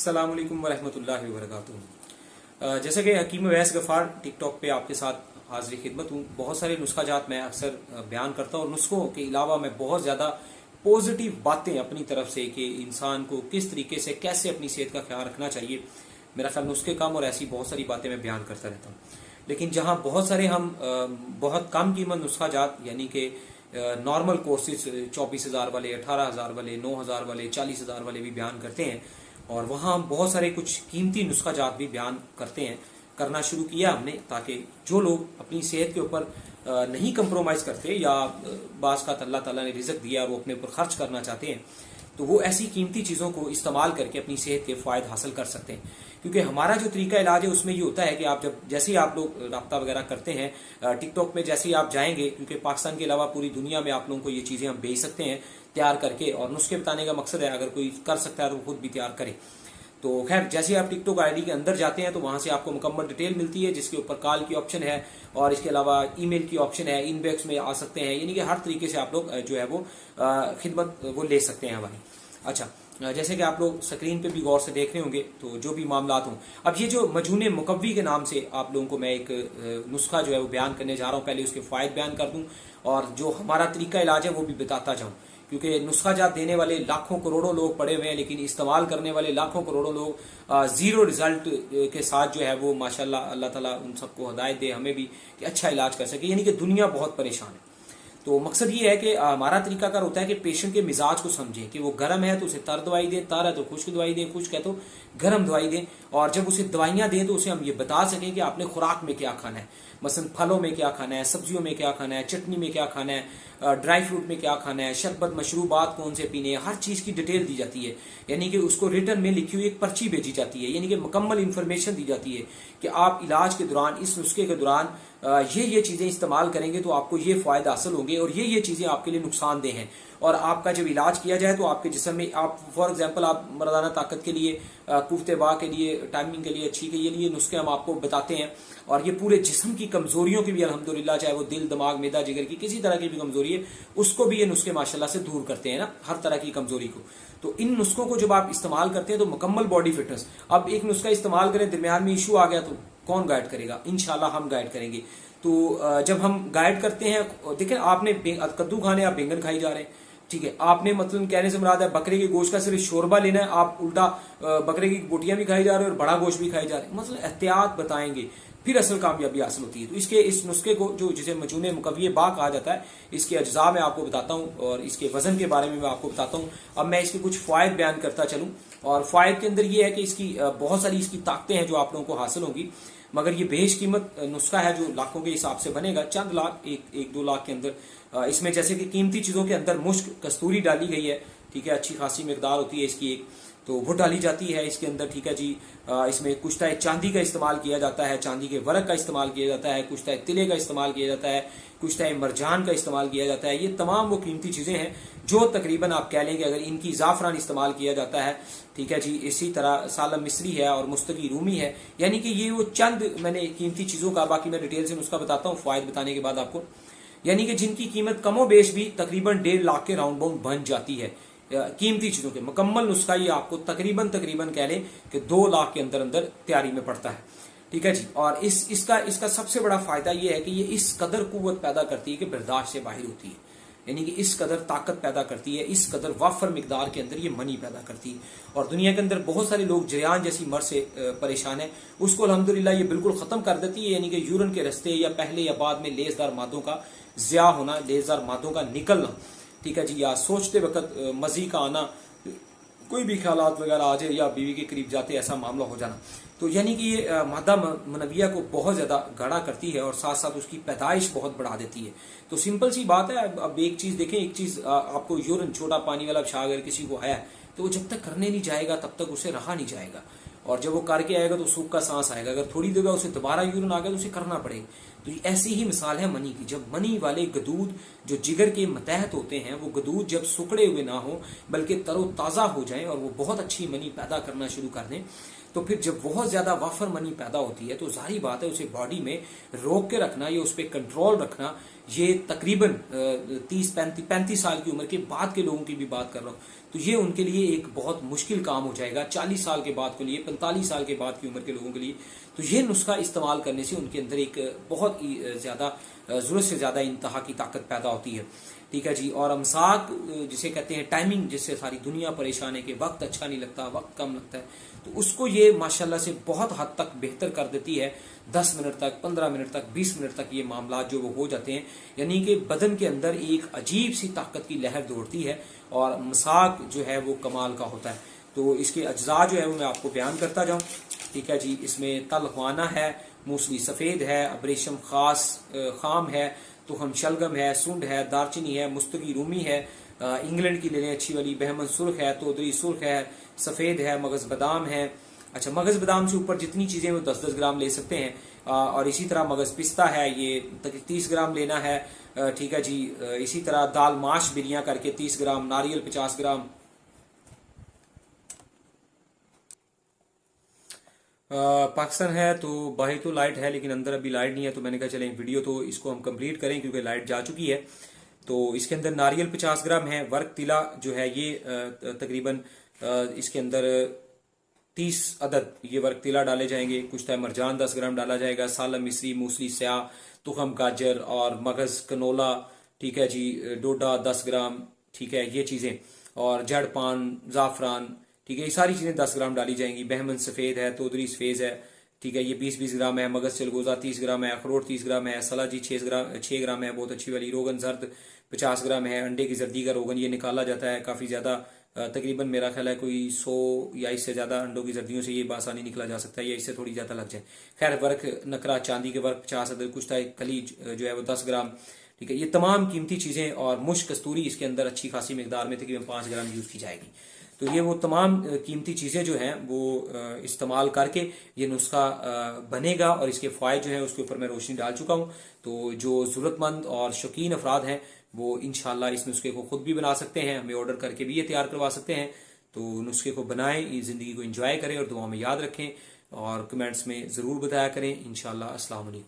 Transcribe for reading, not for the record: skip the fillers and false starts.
अस्सलामुअलैकुम वरहमतुल्लाहि वबरकातुहू। जैसे कि हकीम वैस गफ़ार टिकटॉक पे आपके साथ हाजिर खिदमत हूँ। बहुत सारे नुस्खा जात मैं अक्सर बयान करता हूँ और नुस्खों के अलावा मैं बहुत ज़्यादा पॉजिटिव बातें अपनी तरफ से कि इंसान को किस तरीके से कैसे अपनी सेहत का ख्याल रखना चाहिए, मेरा ख्याल नुस्खे कम और ऐसी बहुत सारी बातें मैं बयान करता रहता हूँ। लेकिन जहाँ बहुत सारे हम बहुत कम कीमत नुस्खा जात यानी कि नॉर्मल कोर्सेज 24,000 वाले, 18,000 वाले, 9,000 वाले, 40,000 वाले भी बयान करते हैं और वहाँ हम बहुत सारे कुछ कीमती नुस्खा जात भी बयान करते हैं, करना शुरू किया हमने, ताकि जो लोग अपनी सेहत के ऊपर नहीं कंप्रोमाइज़ करते या बास का अल्लाह ताला ने रिज़्क दिया और वो अपने ऊपर खर्च करना चाहते हैं तो वो ऐसी कीमती चीज़ों को इस्तेमाल करके अपनी सेहत के फ़ायदे हासिल कर सकते हैं। क्योंकि हमारा जो तरीका इलाज है उसमें ये होता है कि आप जब जैसे ही आप लोग रब्ता वगैरह करते हैं टिकटॉक में, जैसे ही आप जाएंगे, क्योंकि पाकिस्तान के अलावा पूरी दुनिया में आप लोगों को ये चीज़ें हम भेज सकते हैं तैयार करके, और नुस्खे बताने का मकसद है अगर कोई कर सकता है तो खुद भी तैयार करे। तो खैर जैसे आप टिकटॉक आईडी के अंदर जाते हैं तो वहां से आपको मुकम्मल डिटेल मिलती है, जिसके ऊपर कॉल की ऑप्शन है और इसके अलावा ईमेल की ऑप्शन है, इनबॉक्स में आ सकते हैं, यानी कि हर तरीके से आप लोग जो है वो खिदमत वो ले सकते हैं हमारी। अच्छा, जैसे कि आप लोग स्क्रीन पे भी गौर से देख रहे होंगे तो जो भी मामला हों, अब ये जो मजून मुकव्वी के नाम से आप लोगों को मैं एक नुस्खा जो है वो बयान करने जा रहा हूँ। पहले उसके फ़ायदे बयान कर दूँ और जो हमारा तरीका इलाज है वो भी बताता जाऊँ, क्योंकि नुस्खा जात देने वाले लाखों करोड़ों लोग पड़े हुए हैं, लेकिन इस्तेमाल करने वाले लाखों करोड़ों लोग ज़ीरो रिजल्ट के साथ जो है वो माशाल्लाह अल्लाह ताला उन सबको हिदायत दे, हमें भी कि अच्छा इलाज कर सके, यानी कि दुनिया बहुत परेशान है। तो मकसद ये है कि हमारा तरीकाकार होता है कि पेशेंट के मिजाज को समझें कि वो गर्म है तो उसे तर दवाई दें, तर है तो खुश्क दवाई दें, खुश्क है तो गर्म दवाई दें, और जब उसे दवाइयाँ दें तो उसे हम ये बता सकें कि आपने खुराक में क्या खाना है, मसलन फलों में क्या खाना है, सब्जियों में क्या खाना है, चटनी में क्या खाना है, ड्राई फ्रूट में क्या खाना है, शरबत मशरूबात कौन से पीने हैं, हर चीज़ की डिटेल दी जाती है। यानी कि उसको रिटर्न में लिखी हुई एक पर्ची भेजी जाती है, यानी कि मुकम्मल इन्फॉर्मेशन दी जाती है कि आप इलाज के दौरान, इस नुस्खे के दौरान ये चीज़ें इस्तेमाल करेंगे तो आपको ये फ़ायदा हासिल होंगे और ये चीज़ें आपके लिए नुकसानदेह हैं। और आपका जब इलाज किया जाए तो आपके जिस्म में, आप फॉर एग्जांपल आप मर्दाना ताकत के लिए, कुफ्तेबा के लिए, टाइमिंग के लिए अच्छी के लिए नुस्खे हम आपको बताते हैं, और ये पूरे जिस्म की कमजोरियों की भी अल्हम्दुलिल्लाह, चाहे वो दिल, दिमाग, मैदा, जिगर की किसी तरह की भी कमजोरी है, उसको भी ये नुस्खे माशाल्लाह से दूर करते हैं ना, हर तरह की कमजोरी को। तो इन नुस्खों को जब आप इस्तेमाल करते हैं तो मुकम्मल बॉडी फिटनेस। अब एक नुस्खा इस्तेमाल करें, दरमियान में इशू आ गया तो कौन गाइड करेगा? इंशाल्लाह हम गाइड करेंगे। तो जब हम गाइड करते हैं, देखें आपने कद्दू खाने, आप बैंगन खाई जा रहे हैं, ठीक है, आपने मतलब कहने से मुराद है बकरे के गोश्त का सिर्फ शोरबा लेना है, आप उल्टा बकरे की बोटियां भी खाई जा रहे हैं और बड़ा गोश्त भी खाई जा रहे हैं, मतलब एहतियात बताएंगे, फिर असल कामयाबी हासिल होती है। तो इसके इस नुस्खे को जो जिसे मजून मुकव्वी बा कहा जाता है, इसके अज्जा में आपको बताता हूँ और इसके वजन के बारे में मैं आपको बताता हूँ। अब मैं इसके कुछ फ़ायदे बयान करता चलूँ, और फ़ायदे के अंदर ये है कि इसकी बहुत सारी इसकी ताकतें हैं जो आप लोगों को हासिल होंगी, मगर ये बेश कीमत नुस्खा है जो लाखों के हिसाब से बनेगा, चंद लाख, एक दो लाख के अंदर। इसमें जैसे कि कीमती चीज़ों के अंदर मुश्क, कस्तूरी डाली गई है, ठीक है, अच्छी खासी मिकदार होती है इसकी एक, तो वो डाली जाती है इसके अंदर, ठीक है जी। इसमें कुछ टाइप चांदी का इस्तेमाल किया जाता है, चांदी के वर्क का इस्तेमाल किया जाता है, कुछ टाइप तिले का इस्तेमाल किया जाता है, कुछ टाइप मरजान का इस्तेमाल किया जाता है। ये तमाम वो कीमती चीज़ें हैं जो तकरीबन आप कह लेंगे, अगर इनकी ज़ाफ़रान इस्तेमाल किया जाता है, ठीक है जी। इसी तरह सालम मिस्री है और मुस्तकी रूमी है, यानी कि ये वो चंद मैंने कीमती चीज़ों का, बाकी मैं डिटेल से उसका बताता हूँ फ़ायदे बताने के बाद आपको, यानी कि जिनकी कीमत कमो बेश भी तकरीबन 1.5 लाख के राउंड बाउंड बन जाती है। कीमती चीज़ों के मुकम्मल नुस्खा ये आपको तकरीबन कह लें कि 2 लाख के अंदर अंदर तैयारी में पड़ता है, ठीक है जी। और इसका सबसे बड़ा फायदा ये है कि ये इस कदर कुव्वत पैदा करती है कि बर्दाश्त से बाहर होती है, यानी कि इस कदर ताकत पैदा करती है, इस कदर वाफर मिकदार के अंदर ये मनी पैदा करती है। और दुनिया के अंदर बहुत सारे लोग जरियान जैसी मर्ज से परेशान है, उसको अल्हम्दुलिल्लाह ये बिल्कुल ख़त्म कर देती है, यानी कि यूरिन के रास्ते या पहले या बाद में लेसदार मादों का ज़िया होना, लेसदार मादों का निकलना, ठीक है जी, या सोचते वक्त मज़ी का आना, कोई भी ख्यालात वगैरह आ जाए या बीवी के करीब जाते ऐसा मामला हो जाना, तो यानी कि ये मादा मनविया को बहुत ज़्यादा गाढ़ा करती है और साथ साथ उसकी पैदाइश बहुत बढ़ा देती है। तो सिंपल सी बात है। अब एक चीज़ देखें, एक चीज़ आपको यूरिन, छोटा पानी वाला पेशाब अगर किसी को है तो वो जब तक करने नहीं जाएगा तब तक उसे रहा नहीं जाएगा, और जब वो करके आएगा तो सूख का सांस आएगा। अगर थोड़ी देर बाद उसे दोबारा यूरिन आ गया तो उसे करना पड़ेगा। तो ऐसी ही मिसाल है मनी की। जब मनी वाले गदूद जो जिगर के मतहत होते हैं, वो गदूद जब सुकड़े हुए ना हो बल्कि तरोताज़ा हो जाएं और वो बहुत अच्छी मनी पैदा करना शुरू कर दें, तो फिर जब बहुत ज्यादा वाफर मनी पैदा होती है तो जाहिर बात है उसे बॉडी में रोक के रखना या उस पर कंट्रोल रखना, ये तकरीबन 30-35 साल की उम्र के बाद के लोगों की भी बात कर रहा हूँ, तो ये उनके लिए एक बहुत मुश्किल काम हो जाएगा। 40 साल के बाद के लिए, 45 साल के बाद की उम्र के लोगों के लिए तो ये नुस्खा इस्तेमाल करने से उनके अंदर एक बहुत ही ज्यादा जरूरत से ज्यादा इंतहा की ताकत पैदा होती है। ठीक है जी। और अमसाक जिसे कहते हैं टाइमिंग, जिससे सारी दुनिया परेशान है कि वक्त अच्छा नहीं लगता, वक्त कम लगता है, तो उसको ये माशाल्लाह से बहुत हद तक बेहतर कर देती है। 10 मिनट तक, 15 मिनट तक, 20 मिनट तक ये मामला जो वो हो जाते हैं, यानी कि बदन के अंदर एक अजीब सी ताकत की लहर दौड़ती है और मसाक जो है वो कमाल का होता है। तो इसके अज्जा जो है वो मैं आपको बयान करता जाऊं। ठीक है जी। इसमें तल ख्वाना है, मूसली सफेद है, अबरेशम खास खाम है, तुहम शलगम है, सुंड है, दारचीनी है, मुस्तगी रूमी है, इंग्लैंड की ले लें अच्छी वाली, बहमन सुर्ख है, तोदरी सुर्ख है, सफेद है, मगज बादाम है। अच्छा, मगज बादाम से ऊपर जितनी चीजें वो 10-10 ग्राम ले सकते हैं। और इसी तरह मगज पिस्ता है, ये 30 ग्राम लेना है। ठीक है जी। इसी तरह दाल माश बिरियां करके 30 ग्राम, नारियल 50 ग्राम। पाकिस्तान है तो बाहर तो लाइट है लेकिन अंदर अभी लाइट नहीं है, तो मैंने कहा चलें वीडियो तो इसको हम कंप्लीट करें क्योंकि लाइट जा चुकी है। तो इसके अंदर नारियल 50 ग्राम है, वर्क तिला जो है ये तकरीबन इसके अंदर 30 अदद ये वर्क तिला डाले जाएंगे। कुश्ता मरजान 10 ग्राम डाला जाएगा, सालम मिस्री, मूसली स्याह, तुखम गाजर और मगज कनोला। ठीक है जी। डोडा 10 ग्राम। ठीक है, ये चीजें, और जड़ पान, जाफरान, ठीक है, ये सारी चीजें 10 ग्राम डाली जाएंगी। बहमन सफेद है, तोदरी सफेद है, ठीक है, ये 20-20 ग्राम है। मगज चलगोजा 30 ग्राम है, अखरोट 30 ग्राम है, सलाजी 6 ग्राम है, बहुत अच्छी वाली। रोगन जर्द 50 ग्राम है, अंडे की जर्दी का रोगन ये निकाला जाता है काफी ज्यादा, तकरीबन मेरा ख्याल है कोई 100 या इससे ज्यादा अंडों की जर्दियों से ये बासानी निकला जा सकता है, या इससे थोड़ी ज्यादा लग जाए। खैर, वर्क नकरा चांदी के वर्क 50 अदद, कुश्ता कलीज जो है वो 10 ग्राम। ठीक है, ये तमाम कीमती चीजें, और मुश्क कस्तूरी इसके अंदर अच्छी खासी मिकदार में तकरीबन 5 ग्राम यूज की जाएगी। तो ये वो तमाम कीमती चीजें जो हैं वो इस्तेमाल करके ये नुस्खा बनेगा, और इसके फायदे जो हैं उसके ऊपर मैं रोशनी डाल चुका हूँ। तो जो जरूरतमंद और शौकीन अफराद हैं वो इंशाल्लाह इस नुस्खे को खुद भी बना सकते हैं, हमें ऑर्डर करके भी ये तैयार करवा सकते हैं। तो नुस्खे को बनाएं, जिंदगी को एंजॉय करें और दुआ में याद रखें, और कमेंट्स में जरूर बताया करें। इंशाल्लाह। अस्सलाम वालेकुम।